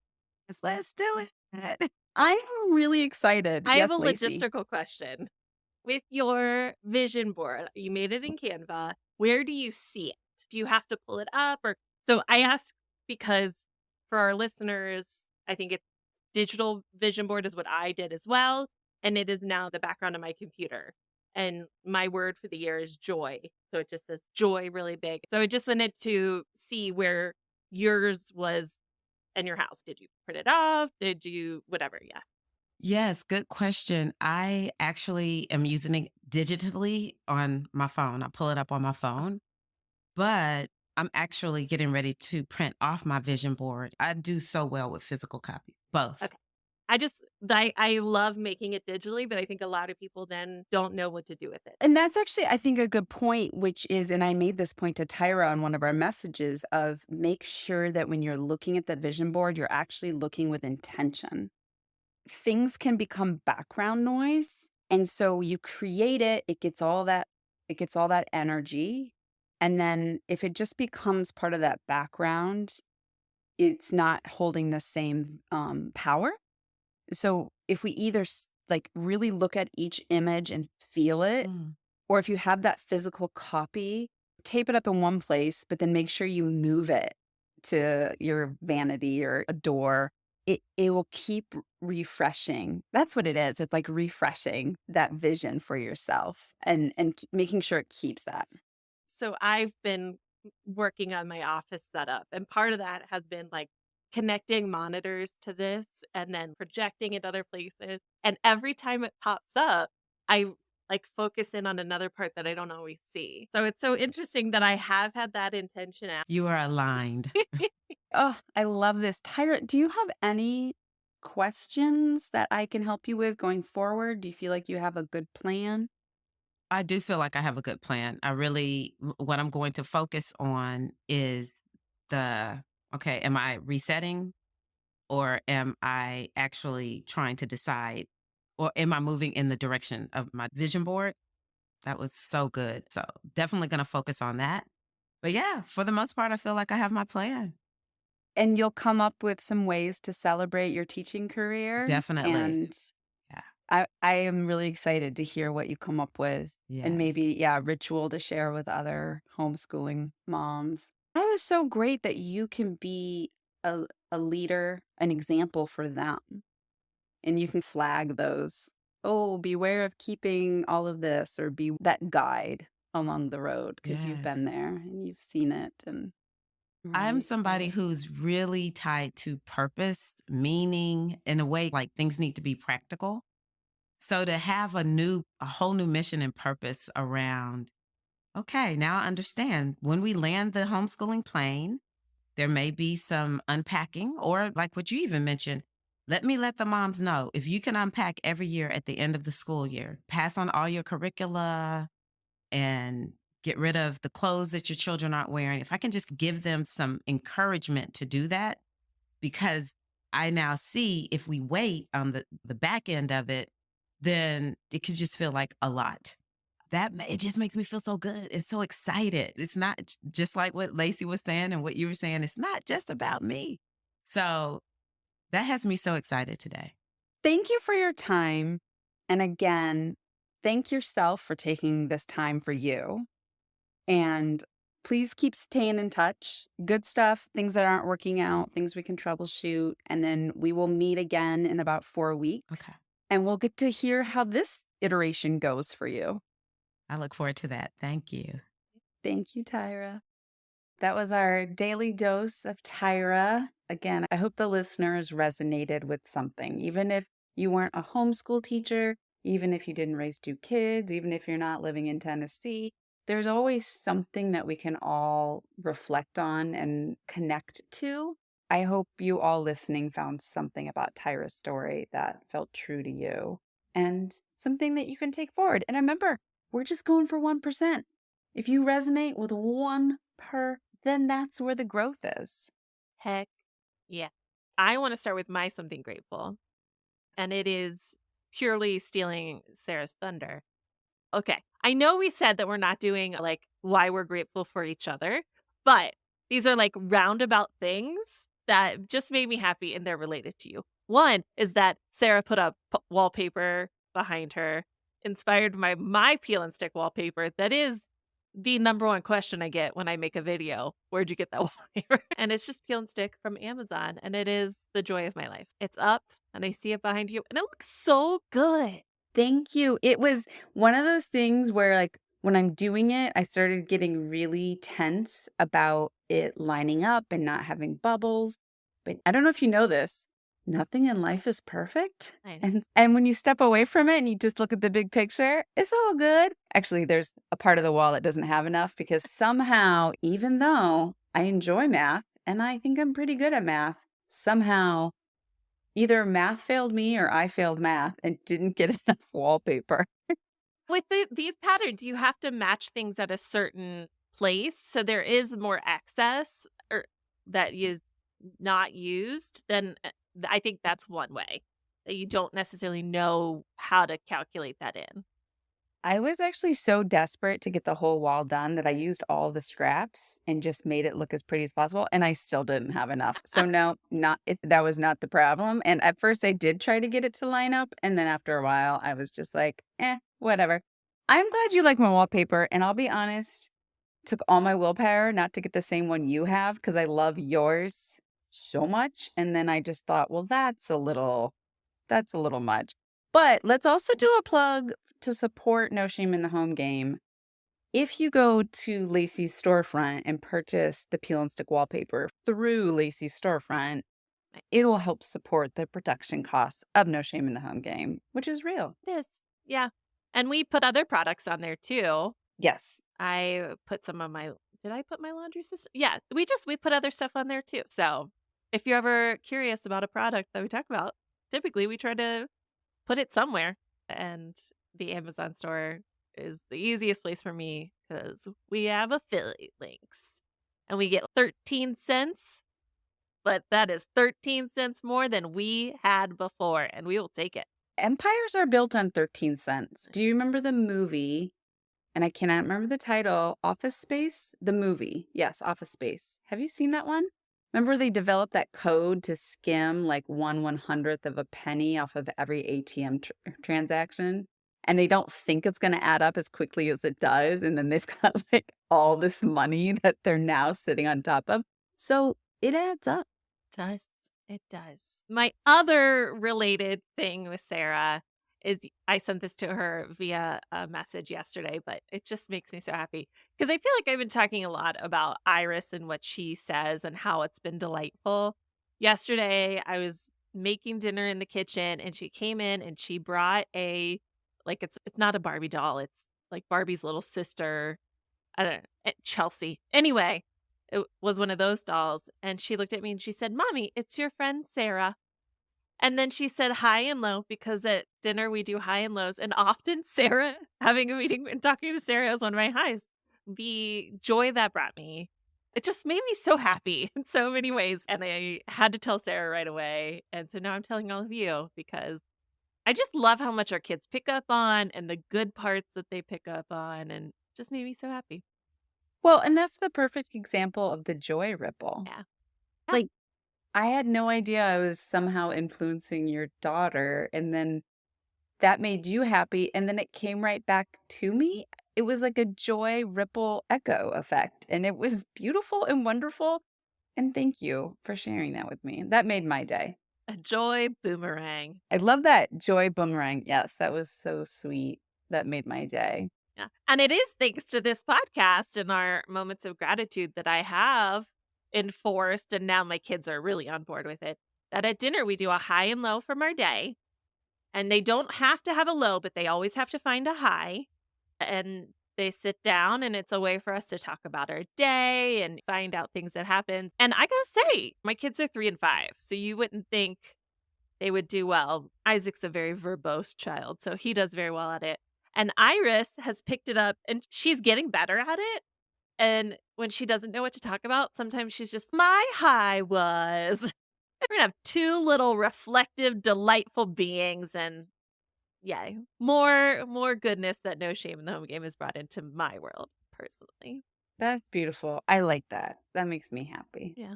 let's do it.
I'm really excited.
I have a
Yes, Lacey.
logistical question. With your vision board, you made it in Canva. Where do you see it? Do you have to pull it up or so I ask because for our listeners, I think it's digital vision board is what I did as well. And it is now the background of my computer. And my word for the year is joy. So it just says joy really big. So I just wanted to see where yours was in your house. Did you print it off? Did you whatever? Yeah.
Yes, good question. I actually am using it digitally on my phone. I pull it up on my phone, but I'm actually getting ready to print off my vision board. I do so well with physical copies, both.
Okay. I love making it digitally, but I think a lot of people then don't know what to do with it.
And that's actually, I think, a good point, which is, and I made this point to Tyra on one of our messages of make sure that when you're looking at the vision board, you're actually looking with intention. Things can become background noise. And so you create it, it gets all that energy. And then if it just becomes part of that background, it's not holding the same power. So if we either like really look at each image and feel it,
Mm,
or if you have that physical copy, tape it up in one place, but then make sure you move it to your vanity or a door. It will keep refreshing. That's what it is. It's like refreshing that vision for yourself and making sure it keeps that.
So I've been working on my office setup, and part of that has been like connecting monitors to this and then projecting it other places. And every time it pops up, I like focus in on another part that I don't always see. So it's so interesting that I have had that intention out.
you are aligned.
Oh, I love this. Tyra, do you have any questions that I can help you with going forward? Do you feel like you have a good plan?
I do feel like I have a good plan. I really, what I'm going to focus on is the, okay, am I resetting or am I actually trying to decide or am I moving in the direction of my vision board? That was so good. So definitely going to focus on that. But yeah, for the most part, I feel like I have my plan.
And you'll come up with some ways to celebrate your teaching career,
Definitely.
and
Yeah.
I am really excited to hear what you come up with and
Yes.
maybe, yeah, ritual to share with other homeschooling moms. That is so great that you can be a leader, an example for them, and you can flag those. Oh, beware of keeping all of this, or be that guide along the road because you've
Yes.
been there and you've seen it. And I'm really
I'm somebody
excited.
who's really tied to purpose, meaning in a way like things need to be practical. So to have a whole new mission and purpose around, okay, now I understand when we land the homeschooling plane, there may be some unpacking, or like what you even mentioned, let the moms know if you can unpack every year at the end of the school year, pass on all your curricula and get rid of the clothes that your children aren't wearing. If I can just give them some encouragement to do that, because I now see if we wait on the back end of it, then it could just feel like a lot. It just makes me feel so good and so excited. It's not just like what Lacey was saying and what you were saying. It's not just about me. So that has me so excited today.
Thank you for your time. And again, thank yourself for taking this time for you. And please keep staying in touch. Good stuff, things that aren't working out, things we can troubleshoot. And then we will meet again in about 4 weeks
Okay.
and we'll get to hear how this iteration goes for you.
I look forward to that. Thank you.
Thank you, Tyra. That was our daily dose of Tyra. Again, I hope the listeners resonated with something, even if you weren't a homeschool teacher, even if you didn't raise two kids, even if you're not living in Tennessee. There's always something that we can all reflect on and connect to. I hope you all listening found something about Tyra's story that felt true to you and something that you can take forward. And remember, we're just going for 1%. If you resonate with one then that's where the growth is.
Heck yeah. I want to start with my something grateful, and it is purely stealing Sarah's thunder. Okay. I know we said that we're not doing like why we're grateful for each other, but these are like roundabout things that just made me happy and they're related to you. One is that Sarah put up wallpaper behind her, inspired by my peel and stick wallpaper. That is the number one question I get when I make a video. Where'd you get that wallpaper? And it's just peel and stick from Amazon. And it is the joy of my life. It's up and I see it behind you and it looks so good.
Thank you. It was one of those things where, like, when I'm doing it, I started getting really tense about it lining up and not having bubbles. But I don't know if you know this. nothing in life is perfect.
I know.
And when you step away from it and you just look at the big picture, it's all good. Actually, there's a part of the wall that doesn't have enough because somehow, even though I enjoy math and I think I'm pretty good at math, somehow either math failed me or I failed math and didn't get enough wallpaper.
With these patterns, you have to match things at a certain place, so there is more excess or that is not used, then, I think that's one way that you don't necessarily know how to calculate that in.
I was actually so desperate to get the whole wall done that I used all the scraps and just made it look as pretty as possible, and I still didn't have enough. So no, not it, that was not the problem. And at first I did try to get it to line up, and then after a while I was just like, whatever. I'm glad you like my wallpaper, and I'll be honest, took all my willpower not to get the same one you have because I love yours so much. And then I just thought, well, that's a little much. But let's also do a plug to support No Shame in the Home game. If you go to Lacey's storefront and purchase the peel and stick wallpaper through Lacey's storefront,
Right.
it will help support the production costs of No Shame in the Home game, which is real.
It is. Yeah. And we put other products on there too.
Yes.
I put some of my did I put my laundry system? Yeah, we put other stuff on there too. So, if you're ever curious about a product that we talk about, typically we try to put it somewhere, and the Amazon store is the easiest place for me because we have affiliate links, and we get 13 cents, but that is 13 cents more than we had before, and we will take it.
Empires are built on 13 cents. Do you remember the movie? And I cannot remember the title. Office Space? The movie. Yes, Office Space. Have you seen that one? Remember they developed that code to skim like 1/100th of a penny off of every ATM transaction? And they don't think it's going to add up as quickly as it does. And then they've got like all this money that they're now sitting on top of. So it adds up.
Does. It does. My other related thing with Sarah is I sent this to her via a message yesterday, but it just makes me so happy because I feel like I've been talking a lot about Iris and what she says and how it's been delightful. Yesterday, I was making dinner in the kitchen and she came in and she brought a like it's not a Barbie doll, it's like Barbie's little sister. I don't know, Chelsea. Anyway, it was one of those dolls, and she looked at me and she said, "Mommy, it's your friend Sarah." And then she said high and low because at dinner we do high and lows, and often Sarah having a meeting and talking to Sarah is one of my highs. The joy that brought me, it just made me so happy in so many ways, and I had to tell Sarah right away, and so now I'm telling all of you because I just love how much our kids pick up on and the good parts that they pick up on, and just made me so happy.
Well, and that's the perfect example of the joy ripple.
Yeah. Yeah.
Like, I had no idea I was somehow influencing your daughter, and then that made you happy, and then it came right back to me. It was like a joy ripple echo effect, and it was beautiful and wonderful, and thank you for sharing that with me. That made my day.
A joy boomerang.
I love that joy boomerang. Yes, that was so sweet. That made my day.
Yeah. And it is thanks to this podcast and our moments of gratitude that I have enforced, and now my kids are really on board with it, that at dinner we do a high and low from our day. And they don't have to have a low, but they always have to find a high. And they sit down, and it's a way for us to talk about our day and find out things that happened. And I gotta say, my kids are 3 and 5, so you wouldn't think they would do well. Isaac's a very verbose child, so he does very well at it. And Iris has picked it up and she's getting better at it. And when she doesn't know what to talk about, sometimes she's just, my high was. We're gonna have two little reflective, delightful beings, and yeah, more goodness that No Shame in the Home game has brought into my world, personally.
That's beautiful. I like that. That makes me happy.
Yeah.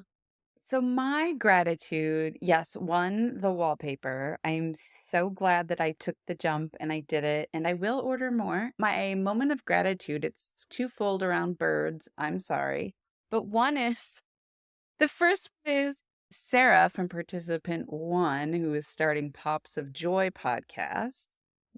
So my gratitude, yes, one, the wallpaper. I'm so glad that I took the jump and I did it, and I will order more. My moment of gratitude, it's twofold around birds. I'm sorry. But one is the first one is Sarah from participant one, who is starting Pops of Joy podcast,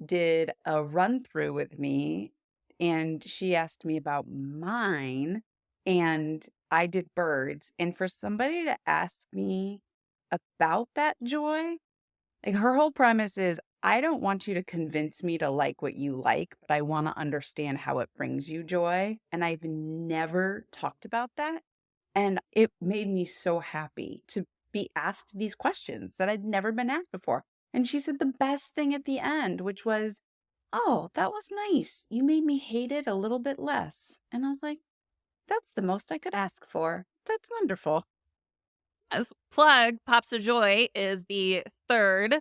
did a run through with me and she asked me about mine and I did birds. And for somebody to ask me about that joy. Like her whole premise is I don't want you to convince me to like what you like, but I want to understand how it brings you joy. And I've never talked about that. And it made me so happy to be asked these questions that I'd never been asked before. And she said the best thing at the end, which was, "Oh, that was nice. You made me hate it a little bit less." And I was like, that's the most I could ask for. That's wonderful.
As plug, Pops of Joy is the third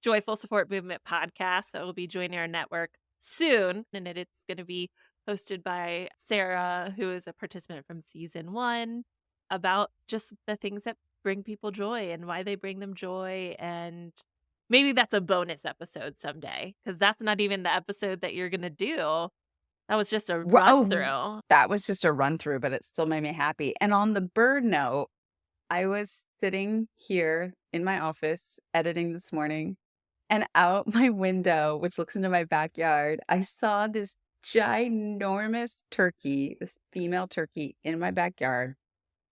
Joyful Support Movement podcast that will be joining our network soon. And it's going to be hosted by Sara, who is a participant from season 1, about just the things that bring people joy and why they bring them joy. And maybe that's a bonus episode someday, because that's not even the episode that you're going to do. That was just a run
Oh,
through.
that was just a run through, but it still made me happy. And on the bird note, I was sitting here in my office editing this morning, and out my window, which looks into my backyard, I saw this ginormous turkey, this female turkey in my backyard.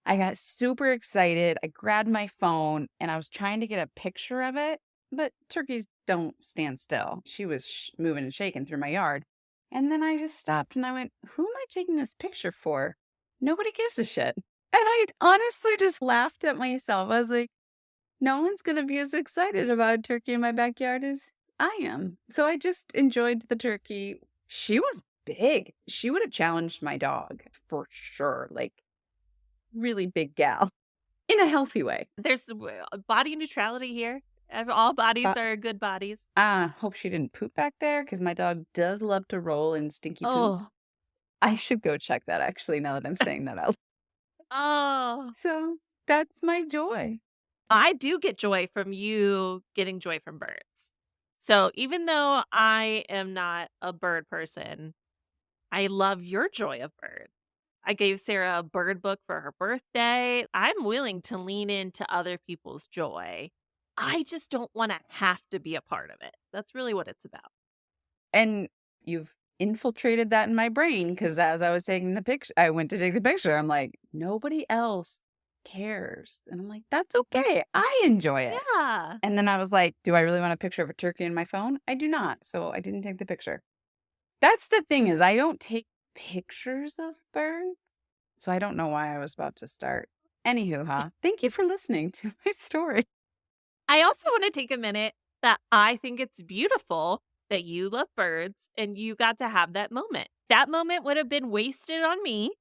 I got super excited. I grabbed my phone and I was trying to get a picture of it, but turkeys don't stand still. She was moving and shaking through my yard. And then I just stopped and I went, who am I taking this picture for? Nobody gives a shit. And I honestly just laughed at myself. I was like, no one's going to be as excited about a turkey in my backyard as I am. So I just enjoyed the turkey. She was big. She would have challenged my dog for sure. Like, really big gal in a healthy way.
There's body neutrality here. All bodies
But
are good bodies.
hope she didn't poop back there because my dog does love to roll in stinky poop.
Oh,
I should go check that actually now that I'm saying that out.
oh.
So that's my joy.
I do get joy from you getting joy from birds. So even though I am not a bird person, I love your joy of birds. I gave Sara a bird book for her birthday. I'm willing to lean into other people's joy. I just don't want to have to be a part of it. That's really what it's about.
And you've infiltrated that in my brain because as I was taking the picture, I went to take the picture. I'm like, nobody else cares. And I'm like, that's okay. I enjoy it.
Yeah.
And then I was like, do I really want a picture of a turkey in my phone? I do not. So I didn't take the picture. That's the thing is I don't take pictures of birds. So I don't know why I was about to start. Anywho, thank you for listening to my story.
I also want to take a minute that I think it's beautiful that you love birds and you got to have that moment. That moment would have been wasted on me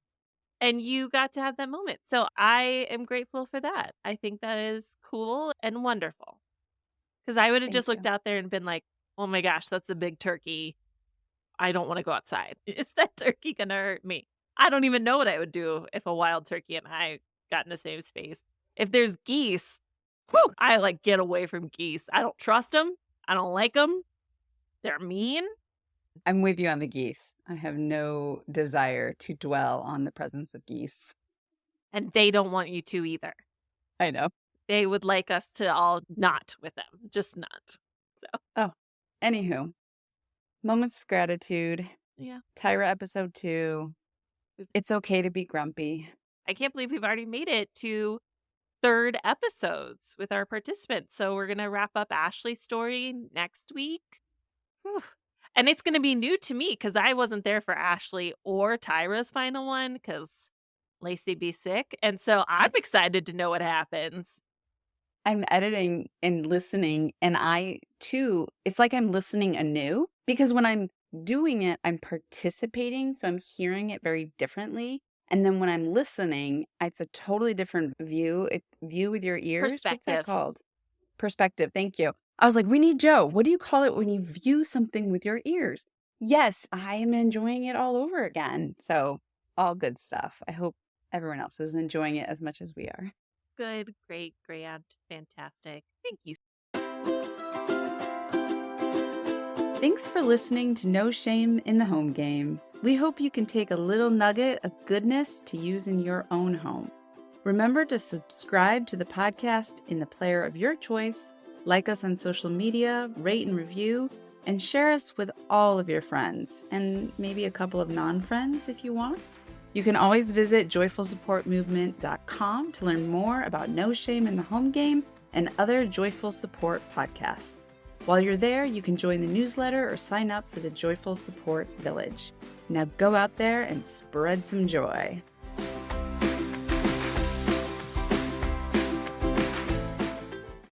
and you got to have that moment. So I am grateful for that. I think that is cool and wonderful. Because I would have
Thank
just looked
you.
out there and been like, oh my gosh, that's a big turkey. I don't want to go outside. Is that turkey going to hurt me? I don't even know what I would do if a wild turkey and I got in the same space. If there's geese, whew, I like get away from geese. I don't trust them. I don't like them. They're mean.
I'm with you on the geese. I have no desire to dwell on the presence of geese.
And they don't want you to either.
I know.
They would like us to all not with them, just not. So,
Oh, anywho, moments of gratitude.
yeah.
Tyra episode 2. It's okay to be grumpy.
I can't believe we've already made it to 3rd episodes with our participants. So we're going to wrap up Ashley's story next week. Whew. And it's going to be new to me because I wasn't there for Ashley or Tyra's final one because Lacey be sick. And so I'm excited to know what happens.
I'm editing and listening, and I too, it's like I'm listening anew because when I'm doing it, I'm participating. So I'm hearing it very differently. And then when I'm listening, it's a totally different view. View with your ears. What's that
Perspective.
called? Perspective. Thank you. I was like, we need Joe. What do you call it when you view something with your ears? Yes, I am enjoying it all over again. So all good stuff. I hope everyone else is enjoying it as much as we are.
Good, great, grand, fantastic. Thank you.
Thanks for listening to No Shame in the Home Game. We hope you can take a little nugget of goodness to use in your own home. Remember to subscribe to the podcast in the player of your choice, like us on social media, rate and review, and share us with all of your friends, and maybe a couple of non-friends if you want. You can always visit joyfulsupportmovement.com to learn more about No Shame in the Home Game and other Joyful Support podcasts. While you're there, you can join the newsletter or sign up for the Joyful Support Village. Now go out there and spread some joy.